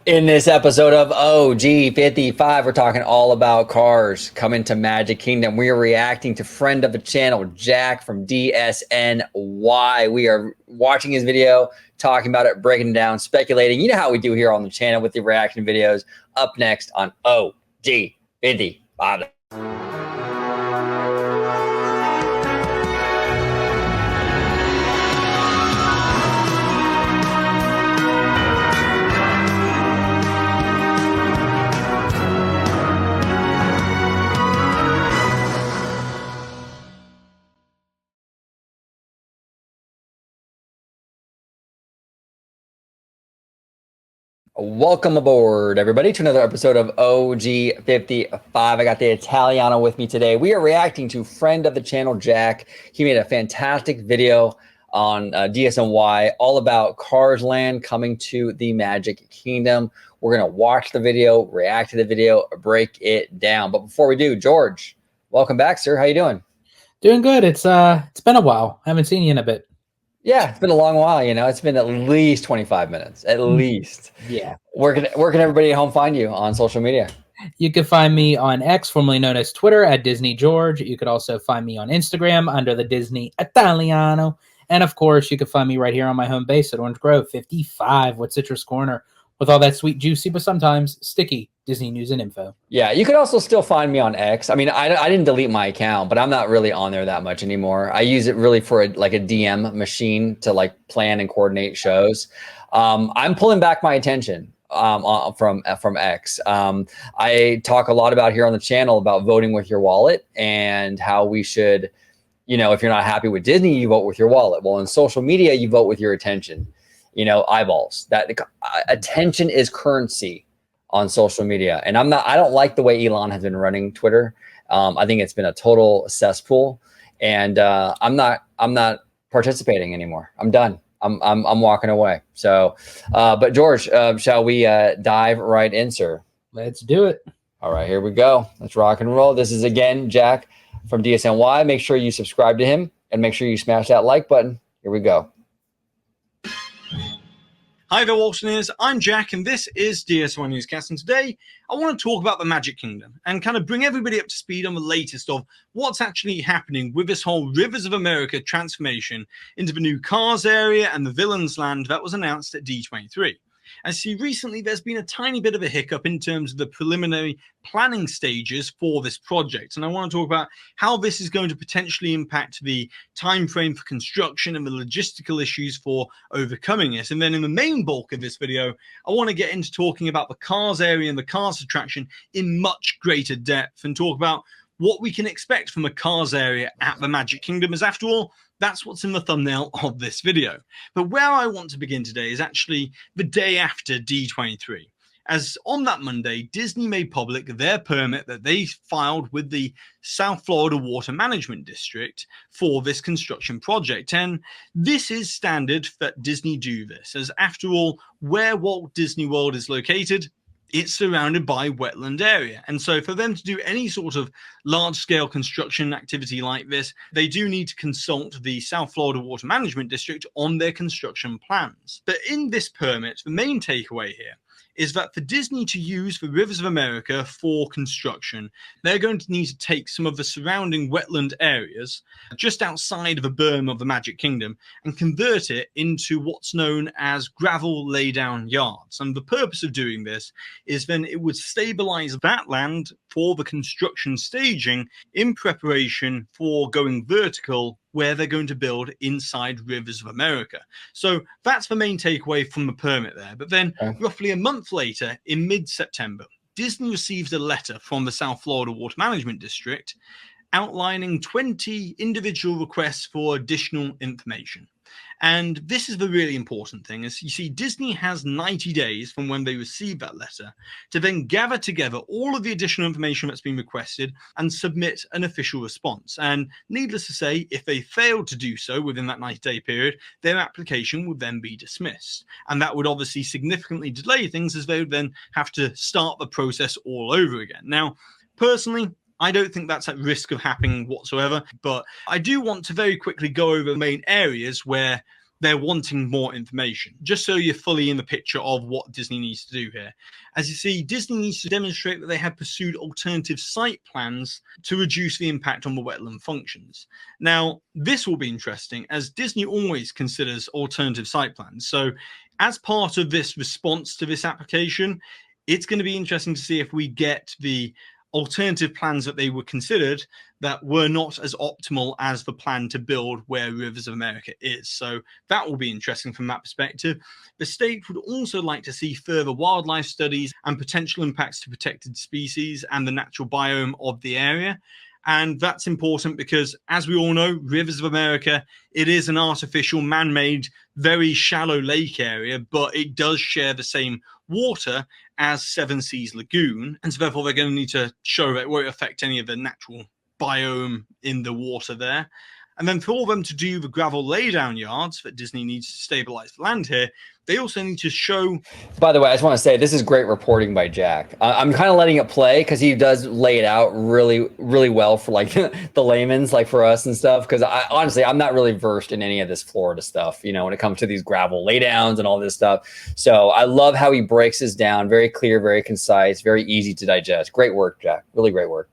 In this episode of OG55, we're talking all about cars coming to Magic Kingdom. We are reacting to friend of the channel, Jack from DSNY. We are watching his video, talking about it, breaking it down, speculating. You know how we do here on the channel with the reaction videos. Up next on OG55. Welcome aboard, everybody, to another episode of OG55. I got the Italiano with me today. We are reacting to friend of the channel, Jack. He made a fantastic video on DSNY all about Cars Land coming to the Magic Kingdom. We're going to watch the video, react to the video, break it down. But before we do, George, welcome back, sir. How you doing? Doing good. It's been a while. I haven't seen you in a bit. Yeah, it's been a long while, you know. It's been at least 25 minutes, at least. Yeah. Where can everybody at home find you on social media? You can find me on X, formerly known as Twitter, at Disney George. You could also find me on Instagram under the Disney Italiano. And of course, you can find me right here on my home base at Orange Grove 55 with Citrus Corner, with all that sweet, juicy, but sometimes sticky Disney news and info. Yeah, you could also still find me on X. I mean, I didn't delete my account, but I'm not really on there that much anymore. I use it really for like a DM machine to like plan and coordinate shows. I'm pulling back my attention from X. I talk a lot about here on the channel about voting with your wallet and how we should, you know, if you're not happy with Disney, you vote with your wallet. Well, in social media, you vote with your attention. You know, eyeballs. That attention is currency on social media. And I don't like the way Elon has been running Twitter. I think it's been a total cesspool, and I'm not participating anymore. I'm done. I'm walking away. So, but George, shall we dive right in, sir? Let's do it. All right, here we go. Let's rock and roll. This is again Jack from DSNY. Make sure you subscribe to him and make sure you smash that like button. Here we go. Hi there, Waltoniers. I'm Jack, and this is DSY Newscast. And today, I want to talk about the Magic Kingdom and kind of bring everybody up to speed on the latest of what's actually happening with this whole Rivers of America transformation into the new Cars area and the Villains Land that was announced at D23. And see, recently there's been a tiny bit of a hiccup in terms of the preliminary planning stages for this project. And I want to talk about how this is going to potentially impact the time frame for construction and the logistical issues for overcoming it. And then in the main bulk of this video, I want to get into talking about the Cars area and the Cars attraction in much greater depth and talk about what we can expect from a Cars area at the Magic Kingdom, as after all, that's what's in the thumbnail of this video. But where I want to begin today is actually the day after D23. As on that Monday, Disney made public their permit that they filed with the South Florida Water Management District for this construction project. And this is standard that Disney do this, as after all, where Walt Disney World is located, it's surrounded by wetland area. And so for them to do any sort of large-scale construction activity like this, they do need to consult the South Florida Water Management District on their construction plans. But in this permit, the main takeaway here is that for Disney to use the Rivers of America for construction, they're going to need to take some of the surrounding wetland areas just outside of the berm of the Magic Kingdom and convert it into what's known as gravel laydown yards. And the purpose of doing this is then it would stabilize that land for the construction staging in preparation for going vertical where they're going to build inside Rivers of America. So that's the main takeaway from the permit there. But then roughly a month later, in mid-September, Disney received a letter from the South Florida Water Management District outlining 20 individual requests for additional information. And this is the really important thing, is you see Disney has 90 days from when they receive that letter to then gather together all of the additional information that's been requested and submit an official response. And needless to say, if they failed to do so within that 90-day period, their application would then be dismissed. And that would obviously significantly delay things, as they would then have to start the process all over again. Now, personally, I don't think that's at risk of happening whatsoever, but I do want to very quickly go over the main areas where they're wanting more information, just so you're fully in the picture of what Disney needs to do here. As you see, Disney needs to demonstrate that they have pursued alternative site plans to reduce the impact on the wetland functions. Now, this will be interesting, as Disney always considers alternative site plans. So as part of this response to this application, it's going to be interesting to see if we get the alternative plans that they were considered that were not as optimal as the plan to build where Rivers of America is. So that will be interesting from that perspective. The state would also like to see further wildlife studies and potential impacts to protected species and the natural biome of the area. And that's important because, as we all know, Rivers of America, it is an artificial, man-made, very shallow lake area, but it does share the same water as Seven Seas Lagoon. And so therefore, they're going to need to show that it won't affect any of the natural biome in the water there. And then for them to do the gravel laydown yards that Disney needs to stabilize the land here, they also need to show. By the way, I just want to say this is great reporting by Jack. I'm kind of letting it play because he does lay it out really, really well for like the layman's, like for us and stuff. Because honestly, I'm not really versed in any of this Florida stuff, you know, when it comes to these gravel laydowns and all this stuff. So I love how he breaks this down. Very clear, very concise, very easy to digest. Great work, Jack. Really great work.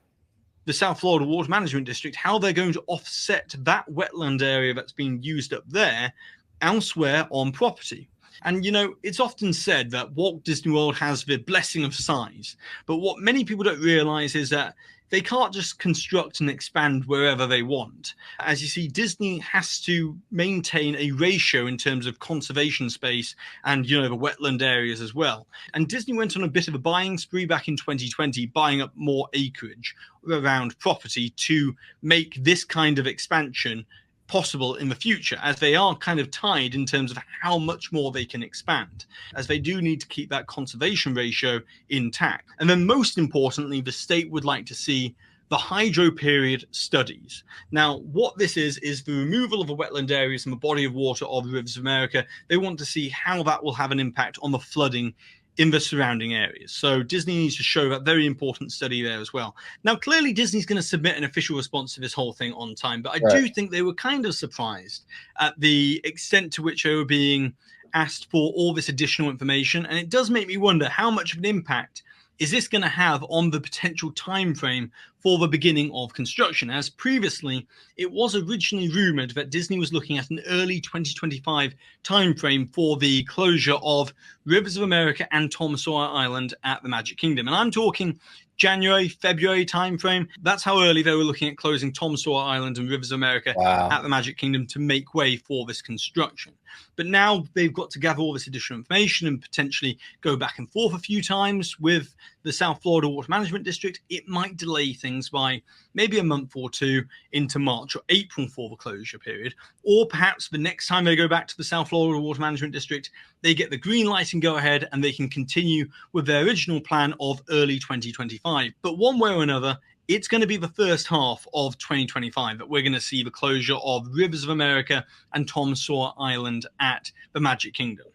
The South Florida Water Management District, how they're going to offset that wetland area that's being used up there elsewhere on property. And, you know, it's often said that Walt Disney World has the blessing of size. But what many people don't realize is that they can't just construct and expand wherever they want. As you see, Disney has to maintain a ratio in terms of conservation space and, you know, the wetland areas as well. And Disney went on a bit of a buying spree back in 2020, buying up more acreage around property to make this kind of expansion possible in the future, as they are kind of tied in terms of how much more they can expand, as they do need to keep that conservation ratio intact. And then most importantly, the state would like to see the hydro period studies. Now, what this is the removal of the wetland areas and the body of water of the Rivers of America. They want to see how that will have an impact on the flooding in the surrounding areas. So Disney needs to show that very important study there as well. Now, clearly Disney's going to submit an official response to this whole thing on time, but I do think they were kind of surprised at the extent to which they were being asked for all this additional information. And it does make me wonder how much of an impact is this going to have on the potential time frame for the beginning of construction? As previously, it was originally rumored that Disney was looking at an early 2025 time frame for the closure of Rivers of America and Tom Sawyer Island at the Magic Kingdom. And I'm talking January, February timeframe. That's how early they were looking at closing Tom Sawyer Island and Rivers of America at the Magic Kingdom to make way for this construction. But now they've got to gather all this additional information and potentially go back and forth a few times with the South Florida Water Management District. It might delay things by maybe a month or two into March or April for the closure period. Or perhaps the next time they go back to the South Florida Water Management District, they get the green light and go ahead and they can continue with their original plan of early 2025. But one way or another, it's going to be the first half of 2025 that we're going to see the closure of Rivers of America and Tom Sawyer Island at the Magic Kingdom.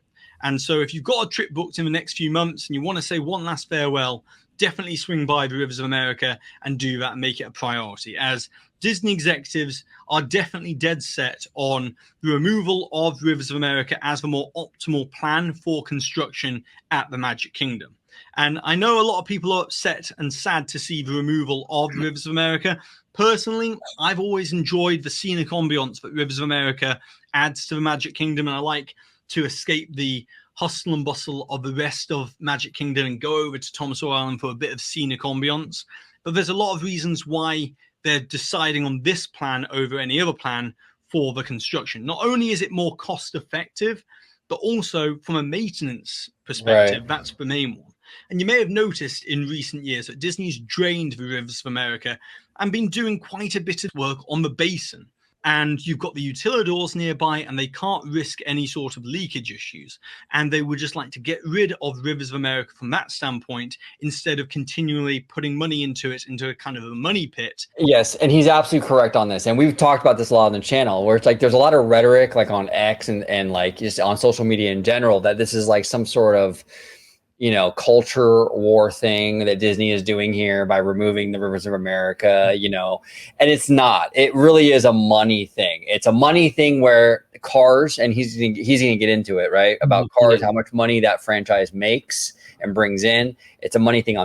And so if you've got a trip booked in the next few months and you want to say one last farewell, definitely swing by the Rivers of America and do that and make it a priority, as Disney executives are definitely dead set on the removal of Rivers of America as the more optimal plan for construction at the Magic Kingdom. And I know a lot of people are upset and sad to see the removal of Rivers of America. Personally, I've always enjoyed the scenic ambience that Rivers of America adds to the Magic Kingdom, and I like to escape the hustle and bustle of the rest of Magic Kingdom and go over to Tom Sawyer Island for a bit of scenic ambience. But there's a lot of reasons why they're deciding on this plan over any other plan for the construction. Not only is it more cost effective, but also from a maintenance perspective, that's the main one. And you may have noticed in recent years that Disney's drained the Rivers of America and been doing quite a bit of work on the basin. And you've got the utilidors nearby and they can't risk any sort of leakage issues. And they would just like to get rid of Rivers of America from that standpoint, instead of continually putting money into it, into a kind of a money pit. Yes, and he's absolutely correct on this. And we've talked about this a lot on the channel, where it's like there's a lot of rhetoric like on X and like just on social media in general, that this is like some sort of, you know, culture war thing that Disney is doing here by removing the Rivers of America, you know, and it's not. It really is a money thing. It's a money thing where Cars, and he's gonna get into it, right? About Cars, how much money that franchise makes and brings in. It's a money thing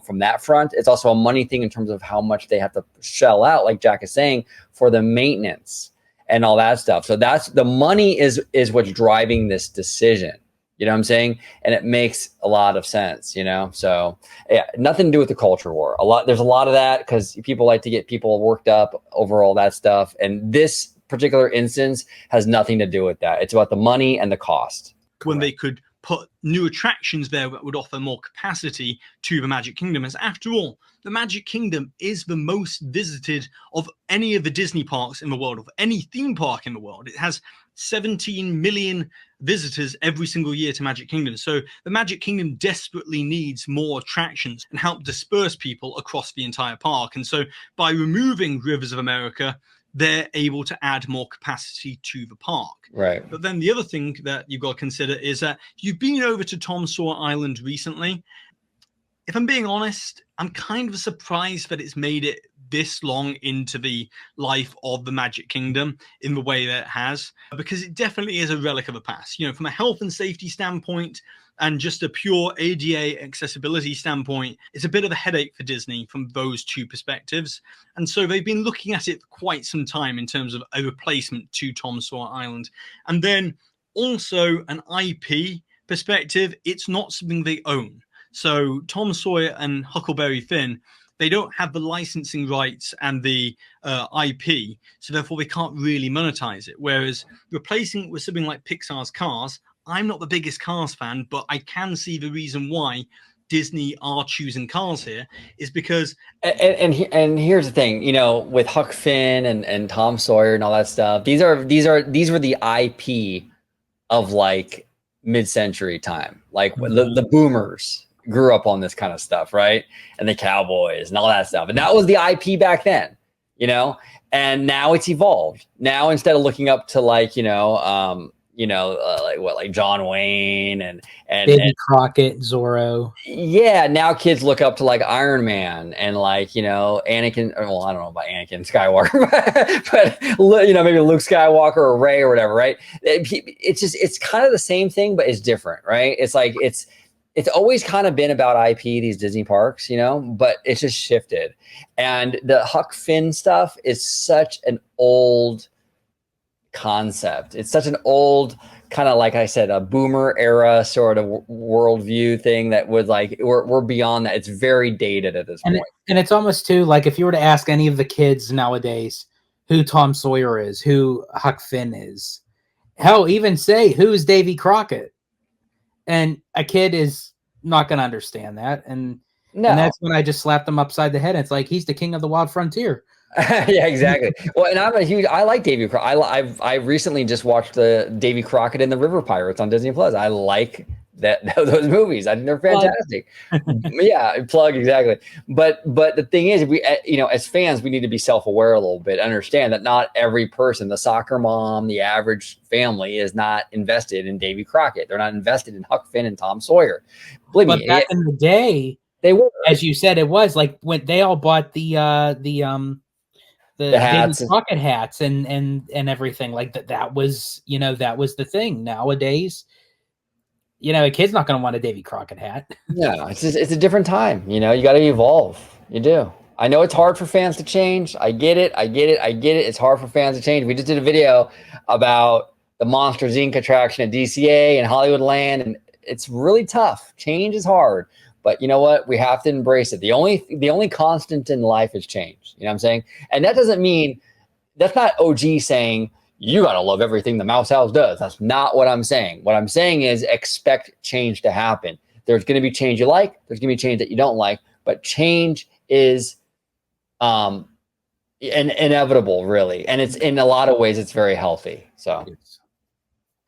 from that front. It's also a money thing in terms of how much they have to shell out, like Jack is saying, for the maintenance and all that stuff. So that's the money is what's driving this decision. You know what I'm saying? And it makes a lot of sense, you know? So yeah, nothing to do with the culture war. There's a lot of that because people like to get people worked up over all that stuff. And this particular instance has nothing to do with that. It's about the money and the cost. When they could put new attractions there that would offer more capacity to the Magic Kingdom. As after all, the Magic Kingdom is the most visited of any of the Disney parks in the world, of any theme park in the world. It has 17 million visitors every single year to Magic Kingdom. So the Magic Kingdom desperately needs more attractions and help disperse people across the entire park. And so by removing Rivers of America, they're able to add more capacity to the park. Right. But then the other thing that you've got to consider is that you've been over to Tom Sawyer Island recently. If I'm being honest, I'm kind of surprised that it's made it this long into the life of the Magic Kingdom in the way that it has, because it definitely is a relic of the past. You know, from a health and safety standpoint and just a pure ADA accessibility standpoint, it's a bit of a headache for Disney from those two perspectives. And so they've been looking at it for quite some time in terms of a replacement to Tom Sawyer Island. And then also an IP perspective, it's not something they own. So Tom Sawyer and Huckleberry Finn, they don't have the licensing rights and the IP, so therefore they can't really monetize it. Whereas replacing it with something like Pixar's Cars, I'm not the biggest Cars fan, but I can see the reason why Disney are choosing Cars here is because... And here's the thing, you know, with Huck Finn and Tom Sawyer and all that stuff, these were the IP of like mid-century time, like the boomers grew up on this kind of stuff, right? And the cowboys and all that stuff. And that was the IP back then, you know? And now it's evolved. Now, instead of looking up to like, like John Wayne and Davy Crockett, Zorro. Yeah, now kids look up to like Iron Man and like, you know, Anakin. Well, I don't know about Anakin Skywalker, but you know, maybe Luke Skywalker or Rey or whatever, right? It's kind of the same thing, but it's different, right? It's like it's always kind of been about IP, these Disney parks, you know, but it's just shifted. And the Huck Finn stuff is such an old concept. It's such an old kind of, like I said, a boomer era sort of worldview thing that would like, we're beyond that. It's very dated at this point. And it's almost too, like if you were to ask any of the kids nowadays who Tom Sawyer is, who Huck Finn is, hell, even say who's Davy Crockett, and a kid is not going to understand that. And that's when I just slapped them upside the head. It's like, he's the king of the wild frontier. Yeah, exactly. Well, and I like Davy Crockett. I recently just watched the Davy Crockett and the River Pirates on Disney Plus. I like those movies. I think they're fantastic. Yeah, plug, exactly. But the thing is, we, you know, as fans, we need to be self-aware a little bit. Understand that not every person, the soccer mom, the average family, is not invested in Davy Crockett. They're not invested in Huck Finn and Tom Sawyer. Believe me, back in the day, they were. As you said, it was like when they all bought the hats, Davy Crockett hats and everything like that. That was, you know, that was the thing. Nowadays, you know, a kid's not going to want a Davy Crockett hat. Yeah, it's a different time. You know, you got to evolve. You do. I know it's hard for fans to change. I get it. It's hard for fans to change. We just did a video about the Monsters Inc. attraction at DCA and Hollywood Land, and it's really tough. Change is hard. But you know what? We have to embrace it. The only constant in life is change. You know what I'm saying? And that doesn't mean, that's not OG saying you got to love everything the Mouse House does. That's not what I'm saying. What I'm saying is expect change to happen. There's going to be change you like. There's going to be change that you don't like. But change is inevitable, really. And it's, in a lot of ways, it's very healthy. So.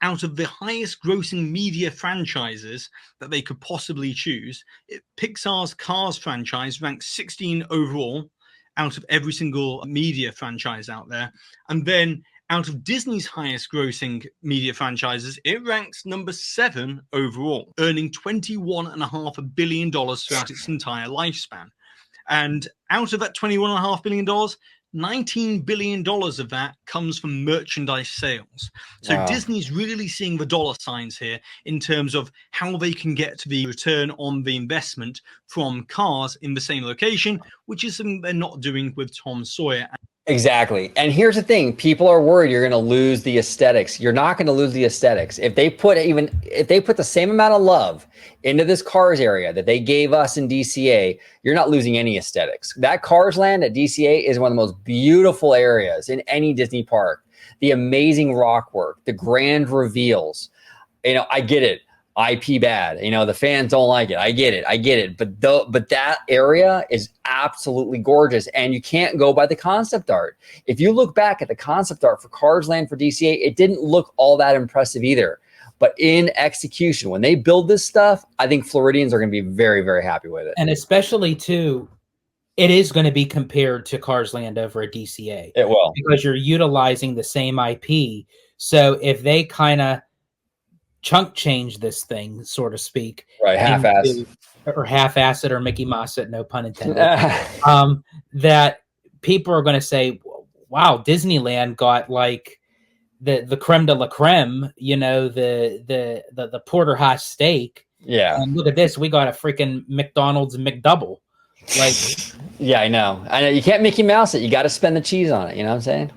Out of the highest grossing media franchises that they could possibly choose, Pixar's Cars franchise ranks 16 overall out of every single media franchise out there. And then out of Disney's highest grossing media franchises, it ranks number 7 overall, earning $21.5 billion throughout its entire lifespan. And out of that $21.5 billion, $19 billion of that comes from merchandise sales. So Wow. Disney's really seeing the dollar signs here in terms of how they can get to the return on the investment from cars in the same location, which is something they're not doing with Tom Sawyer. Exactly. And here's the thing, people are worried you're going to lose the aesthetics. You're not going to lose the aesthetics. If they put the same amount of love into this Cars area that they gave us in DCA, you're not losing any aesthetics. That Cars land at DCA is one of the most beautiful areas in any Disney park. The amazing rock work, the grand reveals. I get it. IP bad. The fans don't like it. I get it. But that area is absolutely gorgeous, and you can't go by the concept art. If you look back at the concept art for Cars Land for DCA, it didn't look all that impressive either. But in execution, when they build this stuff, I think Floridians are going to be very, very happy with it. And especially too, it is going to be compared to Cars Land over at DCA. It will, because you're utilizing the same IP. So if they kind of chunk change this thing, so to speak, right, half-ass or half-ass it, or Mickey Mouse it, no pun intended, that people are going to say, wow, Disneyland got like the creme de la creme, the porterhouse steak. Yeah. And look at this, we got a freaking McDonald's McDouble. Like, yeah, I know. You can't Mickey Mouse it. You got to spend the cheese on it. You know what I'm saying?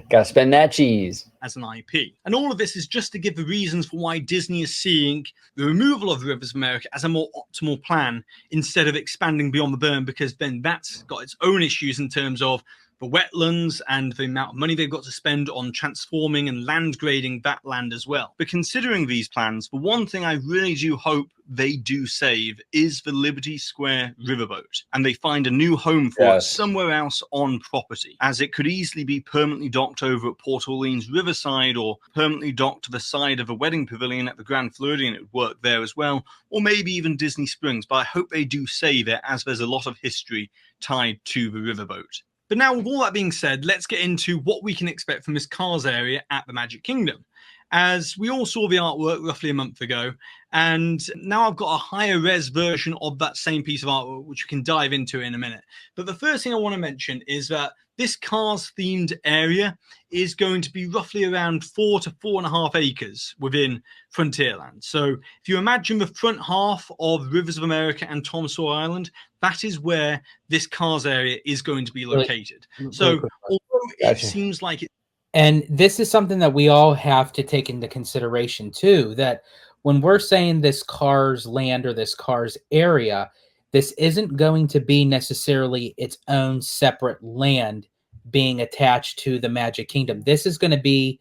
Got to spend that cheese. As an IP. And all of this is just to give the reasons for why Disney is seeing the removal of Rivers of America as a more optimal plan instead of expanding beyond the berm, because then that's got its own issues in terms of the wetlands and the amount of money they've got to spend on transforming and land grading that land as well. But considering these plans, the one thing I really do hope they do save is the Liberty Square riverboat, and they find a new home for it somewhere else on property, as it could easily be permanently docked over at Port Orleans Riverside, or permanently docked to the side of a wedding pavilion at the Grand Floridian. It would work there as well, or maybe even Disney Springs, but I hope they do save it, as there's a lot of history tied to the riverboat. But now, with all that being said, let's get into what we can expect from this Cars area at the Magic Kingdom. As we all saw the artwork roughly a month ago, and now I've got a higher res version of that same piece of artwork, which we can dive into in a minute. But the first thing I want to mention is that this Cars themed area is going to be roughly around 4 to 4.5 acres within Frontierland. So if you imagine the front half of Rivers of America and Tom Sawyer Island, that is where this Cars area is going to be located. So although it seems like it. And this is something that we all have to take into consideration too, that when we're saying this Cars land or this Cars area, this isn't going to be necessarily its own separate land being attached to the Magic Kingdom. This is going to be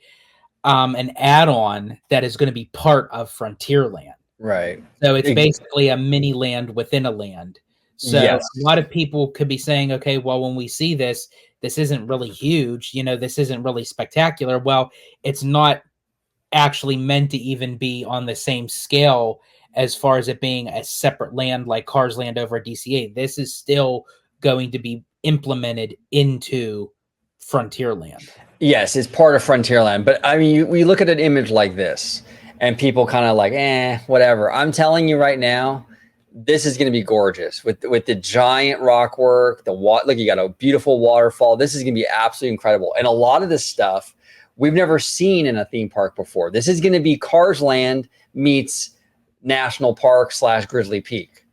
an add-on that is going to be part of Frontierland. Right. So it's basically a mini land within a land. So a lot of people could be saying, okay, well, when we see this, this isn't really huge. This isn't really spectacular. Well, it's not actually meant to even be on the same scale as far as it being a separate land like Cars Land over at DCA. This is still going to be implemented into Frontierland. Yes, it's part of Frontierland. But I mean, we look at an image like this and people kind of like, whatever. I'm telling you right now, this is going to be gorgeous with the giant rock work. Look, you got a beautiful waterfall. This is going to be absolutely incredible. And a lot of this stuff we've never seen in a theme park before. This is going to be Cars Land meets National Park / Grizzly Peak.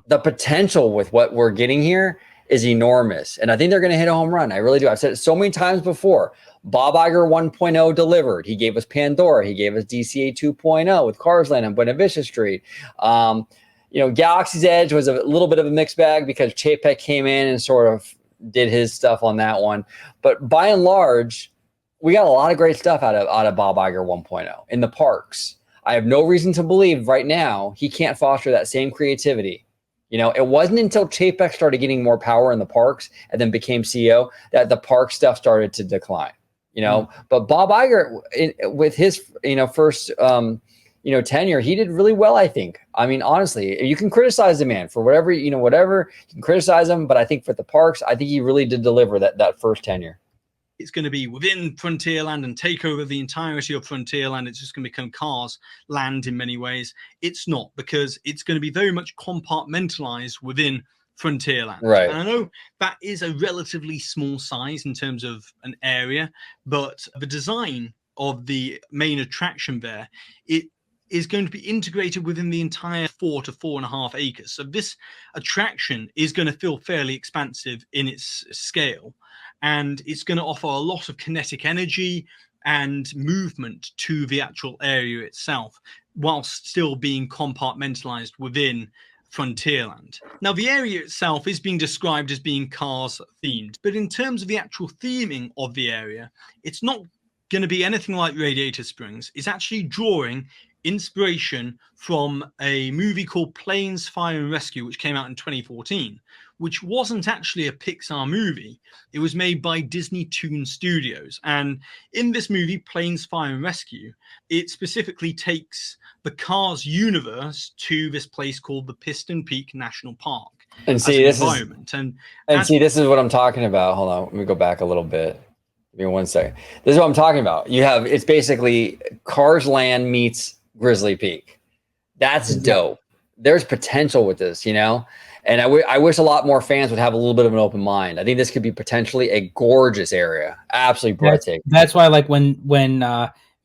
The potential with what we're getting here is enormous. And I think they're going to hit a home run. I really do. I've said it so many times before. Bob Iger 1.0 delivered. He gave us Pandora. He gave us DCA 2.0 with Cars Land and Buena Vista Street. Galaxy's Edge was a little bit of a mixed bag because Chapek came in and sort of did his stuff on that one. But by and large, we got a lot of great stuff out of Bob Iger 1.0 in the parks. I have no reason to believe right now he can't foster that same creativity. It wasn't until Chapek started getting more power in the parks and then became CEO that the park stuff started to decline. But Bob Iger, with his first tenure, he did really well, I think. I mean, honestly, you can criticize the man for whatever you can criticize him, but I think for the parks, I think he really did deliver that first tenure. It's going to be within Frontierland and take over the entirety of Frontierland. It's just going to become Cars Land in many ways. It's not, because it's going to be very much compartmentalized within Frontierland. Right. And I know that is a relatively small size in terms of an area, but the design of the main attraction there, it is going to be integrated within the entire 4 to 4.5 acres. So this attraction is going to feel fairly expansive in its scale, and it's going to offer a lot of kinetic energy and movement to the actual area itself, whilst still being compartmentalized within Frontierland. Now, the area itself is being described as being Cars themed, but in terms of the actual theming of the area, it's not going to be anything like Radiator Springs. It's actually drawing inspiration from a movie called Planes, Fire and Rescue, which came out in 2014, which wasn't actually a Pixar movie. It was made by Disney Toon Studios. And in this movie, Planes, Fire and Rescue, it specifically takes the Cars universe to this place called the Piston Peak National Park. And see, this is what I'm talking about. Hold on, let me go back a little bit. Give me 1 second. This is what I'm talking about. It's basically Cars Land meets Grizzly Peak. That's dope. There's potential with this, you know? And I wish a lot more fans would have a little bit of an open mind. I think this could be potentially a gorgeous area. Absolutely breathtaking. That's why, like, when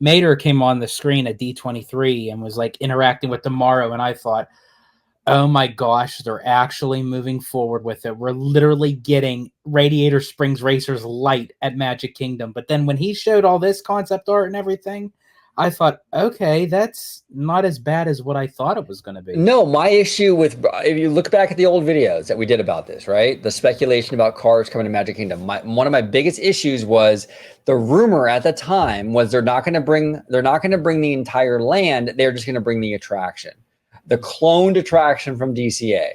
Mater came on the screen at D23 and was, like, interacting with Tomorrow, and I thought, oh my gosh, they're actually moving forward with it. We're literally getting Radiator Springs Racers light at Magic Kingdom. But then when he showed all this concept art and everything, I thought, okay, that's not as bad as what I thought it was going to be. No, my issue with, if you look back at the old videos that we did about this, right? The speculation about cars coming to Magic Kingdom. One of my biggest issues was the rumor at the time was they're not going to bring the entire land. They're just going to bring the attraction, the cloned attraction from DCA.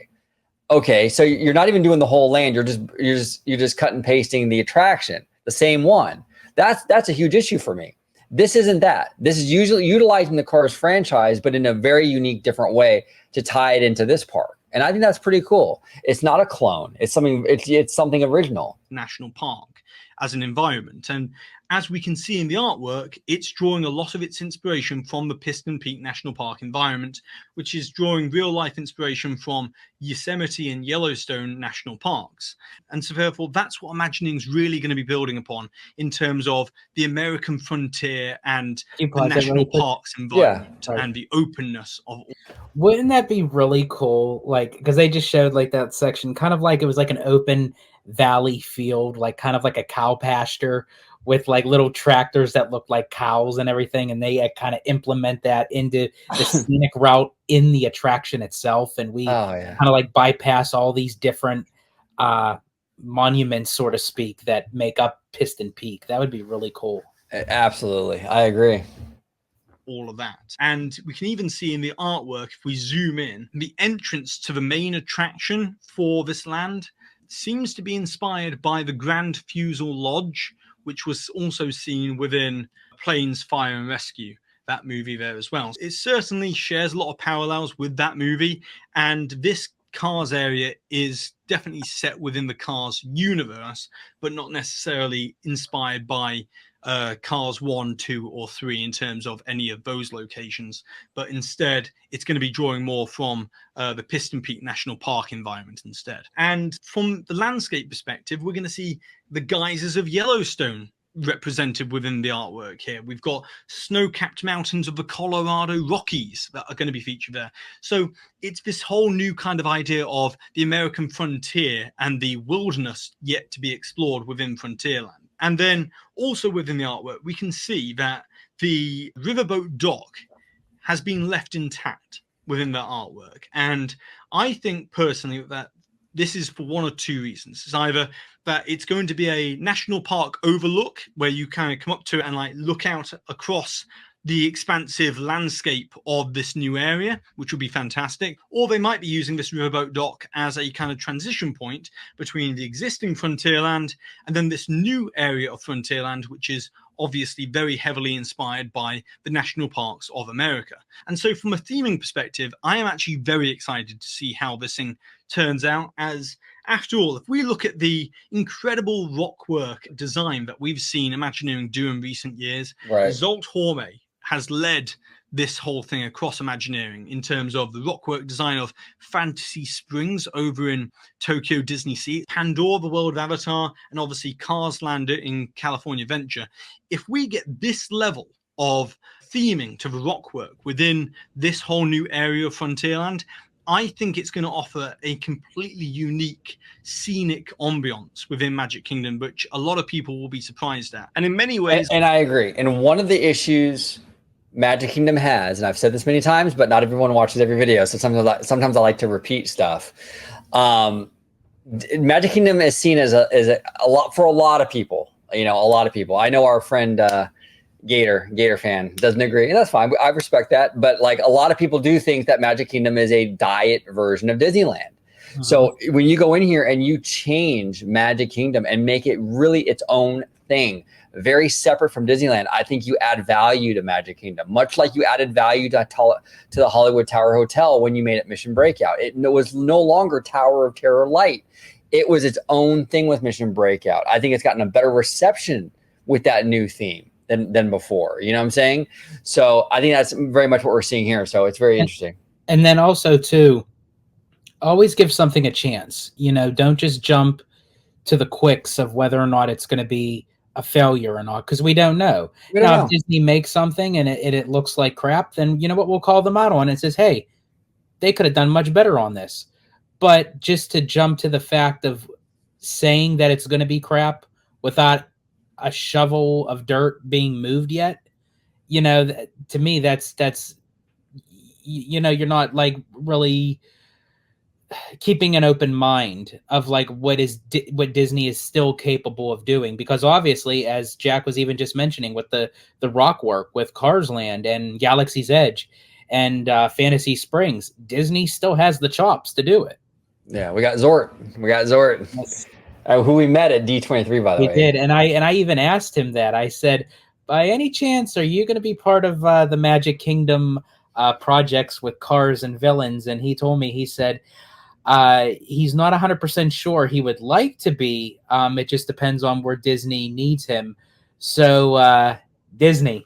Okay, so you're not even doing the whole land. You're just cut and pasting the attraction, the same one. That's a huge issue for me. This isn't that. This is usually utilizing the Cars franchise, but in a very unique, different way to tie it into this park. And I think that's pretty cool. It's not a clone. It's something original. National Park as an environment. And as we can see in the artwork, it's drawing a lot of its inspiration from the Piston Peak National Park environment, which is drawing real life inspiration from Yosemite and Yellowstone national parks. And so therefore, that's what Imagining is really going to be building upon in terms of the American frontier and the national parks environment and the openness of. Wouldn't that be really cool? Like, because they just showed like that section, kind of like it was like an open valley field, like kind of like a cow pasture, with like little tractors that look like cows and everything, and they kind of implement that into the scenic route in the attraction itself, and we kind of like bypass all these different monuments, so to speak, that make up Piston Peak. That would be really cool. Absolutely, I agree. All of that. And we can even see in the artwork, if we zoom in, the entrance to the main attraction for this land seems to be inspired by the Grand Fusel Lodge, which was also seen within Planes, Fire and Rescue, that movie there as well. It certainly shares a lot of parallels with that movie, and this Cars area is definitely set within the Cars universe, but not necessarily inspired by Cars 1, 2, or 3 in terms of any of those locations, but instead it's going to be drawing more from the Piston Peak National Park environment instead. And from the landscape perspective, we're going to see the geysers of Yellowstone represented within the artwork here. We've got snow-capped mountains of the Colorado Rockies that are going to be featured there. So it's this whole new kind of idea of the American frontier and the wilderness yet to be explored within Frontierland. And then also within the artwork, we can see that the riverboat dock has been left intact within that artwork. And I think personally that this is for one or two reasons. It's either that it's going to be a national park overlook where you kind of come up to it and like look out across the expansive landscape of this new area, which would be fantastic. Or they might be using this riverboat dock as a kind of transition point between the existing Frontierland and then this new area of Frontierland, which is obviously very heavily inspired by the national parks of America. And so from a theming perspective, I am actually very excited to see how this thing turns out, as after all, if we look at the incredible rock work design that we've seen Imagineering do in recent years, Zolt Horme has led this whole thing across Imagineering in terms of the rockwork design of Fantasy Springs over in Tokyo Disney Sea, Pandora, the world of Avatar, and obviously Cars Land in California Adventure. If we get this level of theming to the rockwork within this whole new area of Frontierland, I think it's going to offer a completely unique scenic ambiance within Magic Kingdom, which a lot of people will be surprised at. And in many ways, and I agree. And one of the issues Magic Kingdom has, and I've said this many times, but not everyone watches every video, so sometimes I like to repeat stuff. Magic Kingdom is seen as a lot for a lot of people. You know, a lot of people. I know our friend Gator fan doesn't agree, and that's fine. I respect that. But like a lot of people do think that Magic Kingdom is a diet version of Disneyland. So when you go in here and you change Magic Kingdom and make it really its own thing, very separate from Disneyland, I think you add value to Magic Kingdom, much like you added value to the Hollywood Tower Hotel when you made it Mission Breakout. It was no longer Tower of Terror Light. It was its own thing with Mission Breakout. I think it's gotten a better reception with that new theme than before. You know what I'm saying? So I think that's very much what we're seeing here. So it's very interesting. And then also too, always give something a chance. You know, don't just jump to the quicks of whether or not it's going to be a failure or not, because we don't know. If Disney makes something and it looks like crap, then you know what, we'll call them out on it and says, hey, they could have done much better on this. But just to jump to the fact of saying that it's going to be crap without a shovel of dirt being moved yet, you know, to me, that's, you know, you're not like really keeping an open mind of like what Disney is still capable of doing. Because obviously, as Jack was even just mentioning with the rock work with Cars Land and Galaxy's Edge and Fantasy Springs, Disney still has the chops to do it. Yeah, we got Zort. Yes. Who we met at D23, by the way. We did, and I even asked him that. I said, by any chance, are you going to be part of the Magic Kingdom projects with cars and villains? And he told me, he said, he's not 100% sure he would like to be. It just depends on where Disney needs him. So, Disney,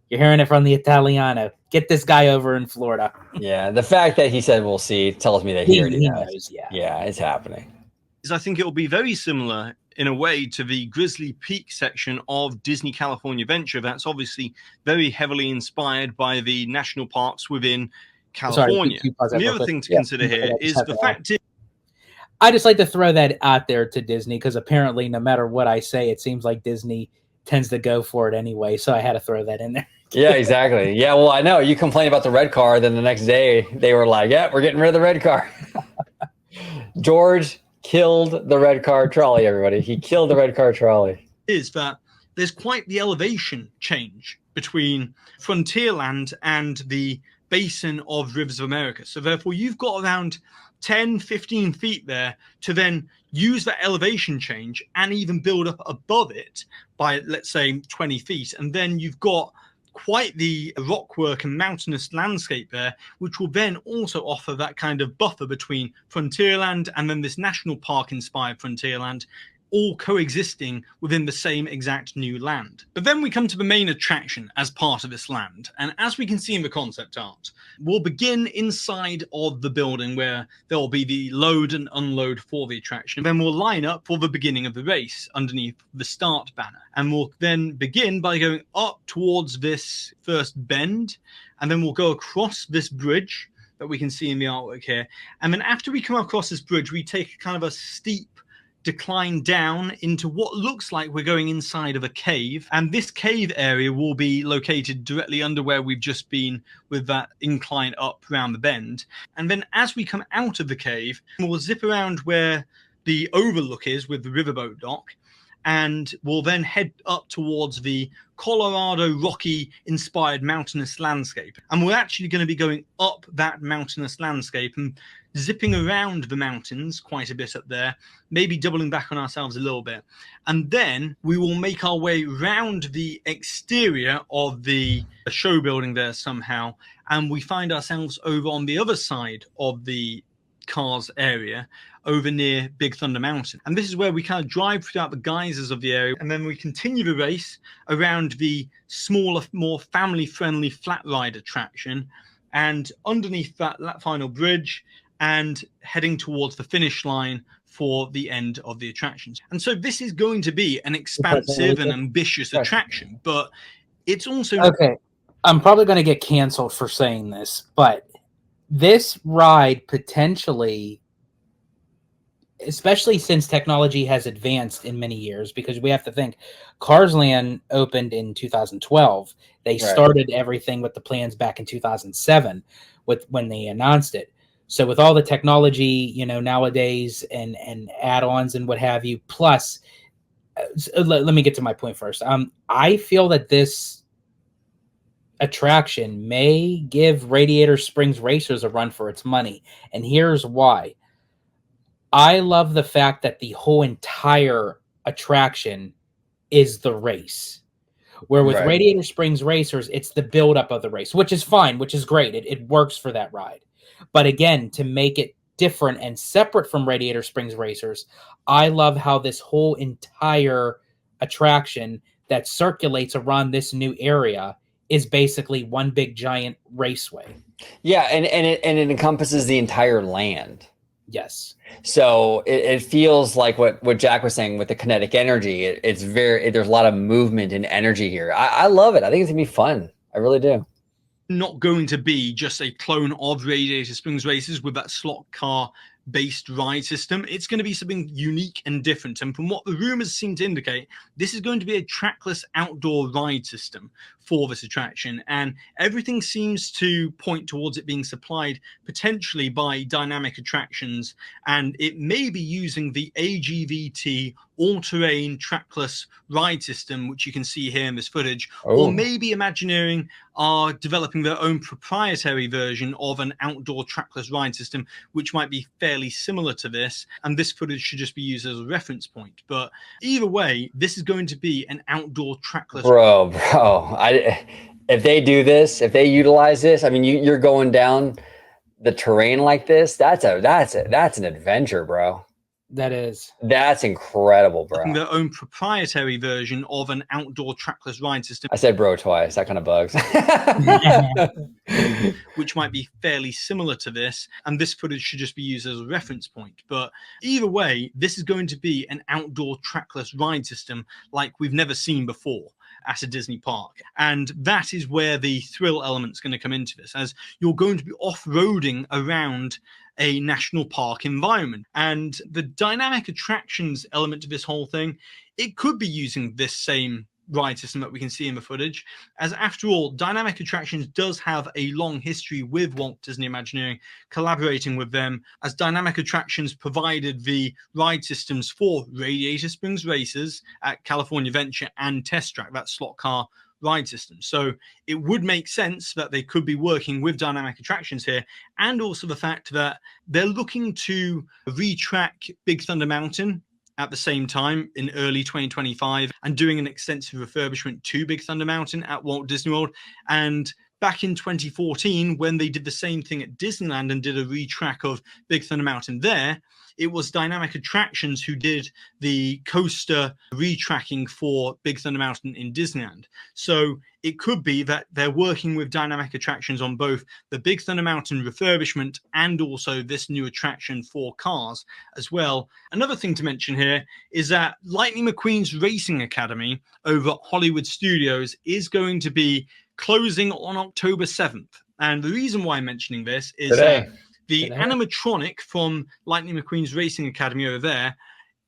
you're hearing it from the Italiano. Get this guy over in Florida. Yeah, the fact that he said we'll see tells me that he already knows. Yeah, it's happening. I think it will be very similar in a way to the Grizzly Peak section of Disney California Adventure. That's obviously very heavily inspired by the national parks within California. Sorry, the other thing to consider here is the fact is, I just like to throw that out there to Disney, because apparently no matter what I say, it seems like Disney tends to go for it anyway. So I had to throw that in there. Yeah, exactly. Yeah, well, I know you complained about the red car. Then the next day they were like, yeah, we're getting rid of the red car. George killed the red car trolley, everybody. He killed the red car trolley. Is that there's quite the elevation change between Frontierland and the basin of Rivers of America. So therefore, you've got around 10, 15 feet there to then use that elevation change and even build up above it by, let's say, 20 feet. And then you've got quite the rockwork and mountainous landscape there, which will then also offer that kind of buffer between Frontierland and then this national park inspired Frontierland, all coexisting within the same exact new land. But then we come to the main attraction as part of this land. And as we can see in the concept art, we'll begin inside of the building where there will be the load and unload for the attraction. Then we'll line up for the beginning of the race underneath the start banner. And we'll then begin by going up towards this first bend. And then we'll go across this bridge that we can see in the artwork here. And then after we come across this bridge, we take kind of a steep decline down into what looks like we're going inside of a cave, and this cave area will be located directly under where we've just been with that incline up around the bend. And then as we come out of the cave, we'll zip around where the overlook is with the riverboat dock, and we'll then head up towards the Colorado Rocky inspired mountainous landscape. And we're actually going to be going up that mountainous landscape and zipping around the mountains quite a bit up there, maybe doubling back on ourselves a little bit. And then we will make our way round the exterior of the show building there somehow. And we find ourselves over on the other side of the Cars area over near Big Thunder Mountain. And this is where we kind of drive throughout the geysers of the area, and then we continue the race around the smaller, more family-friendly flat ride attraction, and underneath that final bridge, and heading towards the finish line for the end of the attractions. And so this is going to be an expansive and ambitious attraction, but it's also... Okay, I'm probably going to get canceled for saying this, but this ride potentially, especially since technology has advanced in many years, because we have to think Cars Land opened in 2012. They started everything with the plans back in 2007 when they announced it. So with all the technology, nowadays and add-ons and what have you, plus, let me get to my point first. I feel that this attraction may give Radiator Springs Racers a run for its money. And here's why. I love the fact that the whole entire attraction is the race. Where with Radiator Springs Racers, it's the buildup of the race, which is fine, which is great. It works for that ride. But again, to make it different and separate from Radiator Springs Racers, I love how this whole entire attraction that circulates around this new area is basically one big giant raceway. Yeah, and it encompasses the entire land. Yes. So it feels like what Jack was saying with the kinetic energy. It's there's a lot of movement and energy here. I love it. I think it's gonna be fun. I really do. Not going to be just a clone of Radiator Springs Racers with that slot car based ride system. It's going to be something unique and different. And from what the rumors seem to indicate, this is going to be a trackless outdoor ride system for this attraction. And everything seems to point towards it being supplied potentially by Dynamic Attractions. And it may be using the AGVT all-terrain trackless ride system, which you can see here in this footage. Or maybe Imagineering are developing their own proprietary version of an outdoor trackless ride system, which might be fairly similar to this, and this footage should just be used as a reference point. But either way, this is going to be an outdoor trackless... Bro, if they do this, if they utilize this, I mean, you're going down the terrain like this, that's an adventure, bro. That's incredible, bro. Their own proprietary version of an outdoor trackless ride system. I said bro twice. That kind of bugs. Which might be fairly similar to this, and this footage should just be used as a reference point. But either way, this is going to be an outdoor trackless ride system like we've never seen before at a Disney park. And that is where the thrill element's going to come into this, as you're going to be off-roading around a national park environment. And the dynamic attractions element of this whole thing, it could be using this same ride system that we can see in the footage, as after all, Dynamic Attractions does have a long history with Walt Disney Imagineering, collaborating with them, as Dynamic Attractions provided the ride systems for Radiator Springs Racers at California Adventure and Test Track, that slot car ride system. So it would make sense that they could be working with Dynamic Attractions here, and also the fact that they're looking to retrack Big Thunder Mountain at the same time in early 2025 and doing an extensive refurbishment to Big Thunder Mountain at Walt Disney World. And back in 2014, when they did the same thing at Disneyland and did a retrack of Big Thunder Mountain there, it was Dynamic Attractions who did the coaster retracking for Big Thunder Mountain in Disneyland. So it could be that they're working with Dynamic Attractions on both the Big Thunder Mountain refurbishment and also this new attraction for Cars as well. Another thing to mention here is that Lightning McQueen's Racing Academy over at Hollywood Studios is going to be closing on October 7th. And the reason why I'm mentioning this is that the animatronic from Lightning McQueen's Racing Academy over there,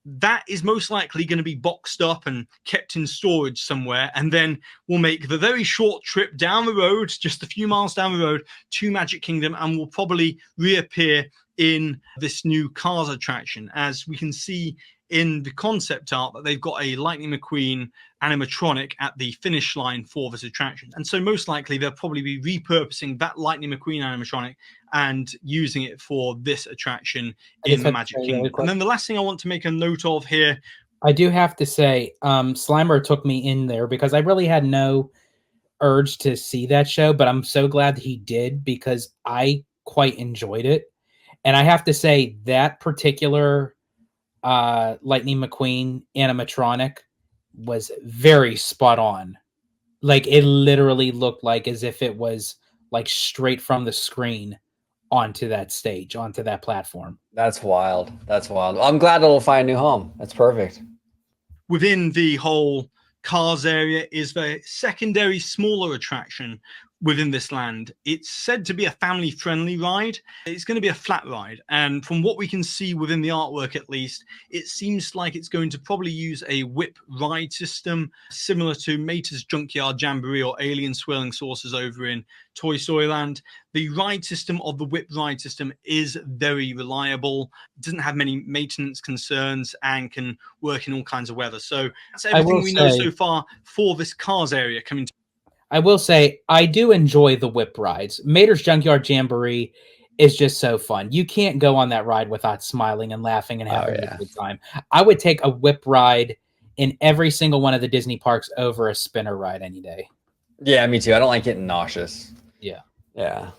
that is most likely going to be boxed up and kept in storage somewhere, and then we'll make the very short trip down the road, just a few miles down the road, to Magic Kingdom, and will probably reappear in this new Cars attraction. As we can see in the concept art, that they've got a Lightning McQueen animatronic at the finish line for this attraction. And so most likely they'll probably be repurposing that Lightning McQueen animatronic and using it for this attraction in the Magic Kingdom. And then the last thing I want to make a note of here, I do have to say, Slimer took me in there because I really had no urge to see that show, but I'm so glad he did because I quite enjoyed it. And I have to say that particular Lightning McQueen animatronic was very spot on. Like it literally looked like as if it was like straight from the screen onto that stage, onto that platform. That's wild. That's wild. I'm glad it'll find a new home. That's perfect. Within the whole Cars area is the secondary smaller attraction within this land. It's said to be a family friendly ride. It's going to be a flat ride, and from what we can see within the artwork at least, it seems like it's going to probably use a whip ride system similar to Mater's Junkyard Jamboree or Alien Swirling Saucers over in Toy Story Land. The ride system of the whip ride system is very reliable. It doesn't have many maintenance concerns and can work in all kinds of weather. So that's everything we know so far for this Cars area coming to. I will say, I do enjoy the whip rides. Mater's Junkyard Jamboree is just so fun. You can't go on that ride without smiling and laughing and having a good time. I would take a whip ride in every single one of the Disney parks over a spinner ride any day. Yeah, me too. I don't like getting nauseous. Yeah. Yeah.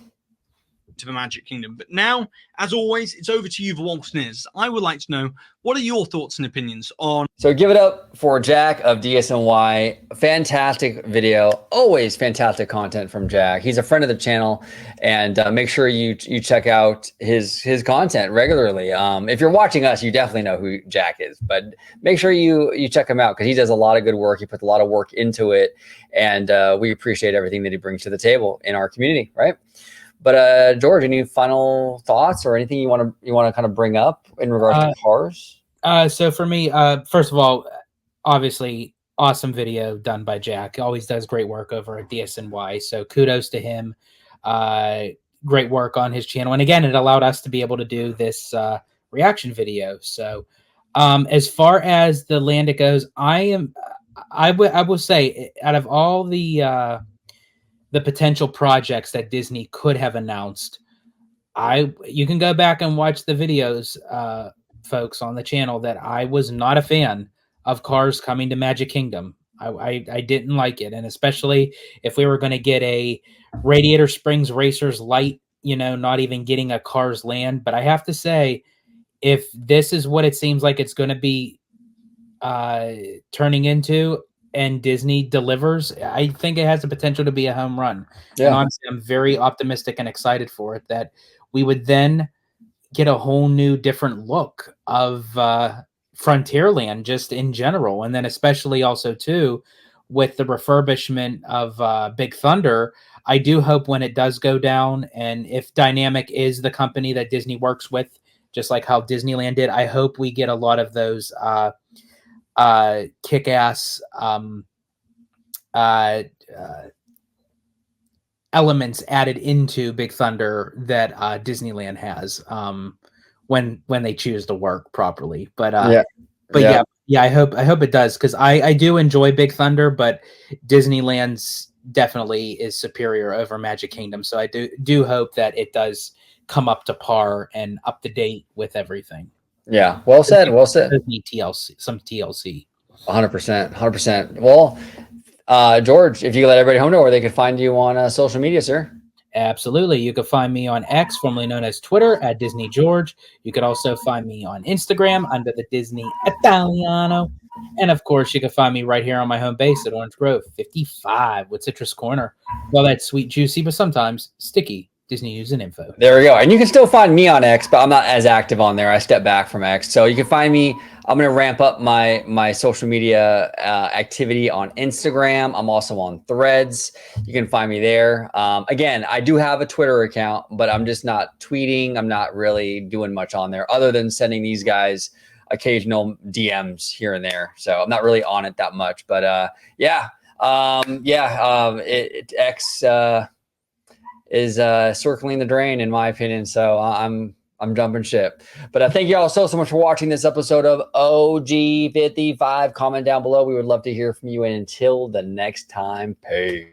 To the Magic Kingdom. But now, as always, it's over to you, the Walt Disney. I would like to know, what are your thoughts and opinions on... So give it up for Jack of DSNY. Fantastic video. Always fantastic content from Jack. He's a friend of the channel, and make sure you check out his content regularly. If you're watching us, you definitely know who Jack is, but make sure you check him out because he does a lot of good work. He puts a lot of work into it, and we appreciate everything that he brings to the table in our community, right? But George, any final thoughts or anything you want to kind of bring up in regards to cars? So for me, first of all, obviously awesome video done by Jack. He always does great work over at DSNY. So kudos to him. Great work on his channel. And again, it allowed us to be able to do this reaction video. So as far as the land it goes, I will say, out of all the potential projects that Disney could have announced, you can go back and watch the videos, folks, on the channel, that I was not a fan of Cars coming to Magic Kingdom. I didn't like it. And especially if we were going to get a Radiator Springs Racers Light, not even getting a Cars Land. But I have to say, if this is what it seems like it's going to be turning into, and Disney delivers, I think it has the potential to be a home run. Yeah. And honestly, I'm very optimistic and excited for it, that we would then get a whole new different look of Frontierland just in general. And then especially also too, with the refurbishment of Big Thunder, I do hope when it does go down, and if Dynamic is the company that Disney works with, just like how Disneyland did, I hope we get a lot of those kick-ass elements added into Big Thunder that Disneyland has when they choose to work properly. But yeah, I hope it does, because I do enjoy Big Thunder, but Disneyland's definitely is superior over Magic Kingdom. So I do hope that it does come up to par and up to date with everything. Yeah, well said. Well said. Some TLC. 100%. Well, George, if you let everybody know where they can find you on social media, sir. Absolutely. You can find me on X, formerly known as Twitter, at Disney George. You could also find me on Instagram under the Disney Italiano. And of course, you can find me right here on my home base at Orange Grove 55 with Citrus Corner. Well, that's sweet, juicy, but sometimes sticky Disney news and info. There we go. And you can still find me on X, but I'm not as active on there. I stepped back from X. So you can find me. I'm going to ramp up my social media activity on Instagram. I'm also on Threads. You can find me there. Again, I do have a Twitter account, but I'm just not tweeting. I'm not really doing much on there other than sending these guys occasional DMs here and there. So I'm not really on it that much. But X is circling the drain, in my opinion. So I'm jumping ship. But thank you all so much for watching this episode of OG55. Comment down below. We would love to hear from you. And until the next time, peace.